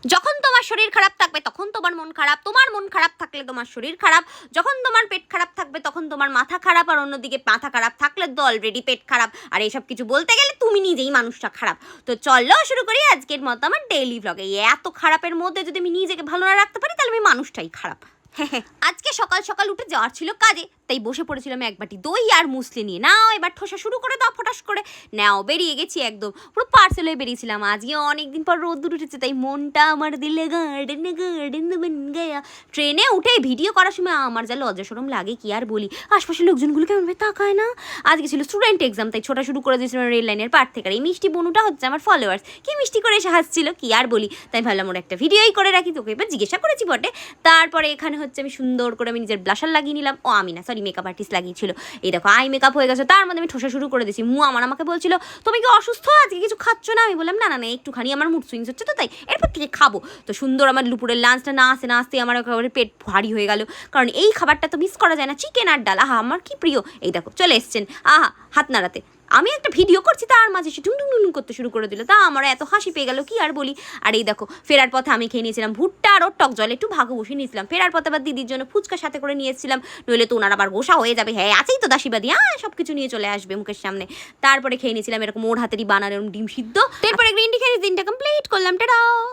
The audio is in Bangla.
যখন তোমার শরীর খারাপ থাকবে তখন তোমার মন খারাপ, তোমার মন খারাপ থাকলে তোমার শরীর খারাপ, যখন তোমার পেট খারাপ থাকবে তখন তোমার মাথা খারাপ, আর অন্যদিকে মাথা খারাপ থাকলে তো অলরেডি পেট খারাপ। আর এইসব কিছু বলতে গেলে তুমি নিজেই মানুষটা খারাপ। তো চলো শুরু করি আজকের মতো আমার ডেইলি ব্লগে। এত খারাপের মধ্যে যদি আমি নিজেকে ভালো না রাখতে পারি তাহলে আমি মানুষটাই খারাপ। আজকে সকাল সকাল উঠে যাওয়ার ছিল কাজে, তাই বসে পড়েছিলাম এক বাটি দই আর মুসলি নিয়ে। নাও এবার ঠোসা শুরু করে দাও ফটাস করে। নাও বেরিয়ে গেছি, একদম পুরো পার্সেল হয়ে বেরিয়েছিলাম। আজকে অনেকদিন পর রোদ্দুর উঠেছে, তাই মনটা আমার দিলে গার্ডেন গার্ডেন বন গয়া। ট্রেনে উঠে ভিডিও করার সময় আমার যা লজ্জা শরম লাগে কি আর বলি। আশপাশের লোকজনগুলো কেমন ভাবে তাকায় না। আজকে ছিল স্টুডেন্ট এক্সাম, তাই ছোটা শুরু করে দিয়েছিলাম রেল লাইনের পার থেকে। আর এই মিষ্টি বনুটা হচ্ছে আমার ফলোয়ার্স, কি মিষ্টি করে এসে হাসছিল কি আর বলি। তাই ভাবলাম ওর একটা ভিডিওই করে রাখি। তোকে এবার জিজ্ঞাসা করেছি বটে। তারপরে এখানে হচ্ছে আমি সুন্দর করে আমি নিজের ব্লাশার লাগিয়ে নিলাম। ও আমি না, সরি, মেকআপ আর্টিস্ট লাগিয়েছিল। এই দেখো আই মেকআপ হয়ে গেছে, তার মধ্যে আমি ঠোসা শুরু করে দিয়েছি। আমাকে বলছিল তুমি কি অসুস্থ, আজকে কিছু খাচ্ছ না? আমি বললাম না না না, একটুখানি আমার মুড সুইংস হচ্ছে তো, তাই এরপর থেকে খাবো। তো সুন্দর আমার দুপুরের লাঞ্চটা না আসতে আমার একেবারে পেট ভারী হয়ে গেল, কারণ এই খাবারটা তো মিস করা যায় না, চিকেন আর ডাল। আহা আমার কি প্রিয়। এই দেখো চলে এসছেন, আহা হাত নাড়াতে। আমি একটা ভিডিও করছি, তার মাঝে সে টুং টুং করতে শুরু করে দিল। তা আমার এত হাসি পেয়ে গেল কি আর বলি। আর এই দেখো ফেরার পথে আমি খেয়ে নিয়েছিলাম ভুট্টা আর টক জল, একটু ভাগে বসিয়ে নিয়েছিলাম। ফেরার পথে আবার দিদির জন্য ফুচকা সাথে করে নিয়েছিলাম, নইলে তো ওনার আবার গোসা হয়ে যাবে। হ্যাঁ আছেই তো দাসীবাদী, সব কিছু নিয়ে চলে আসবে মুখের সামনে। তারপরে খেয়ে নিয়েছিলাম এরকম ওর হাতেরই বানানো ডিম সিদ্ধ। তারপরে গ্রিন টি খেয়ে দিনটা কমপ্লিট করলাম। টাটা।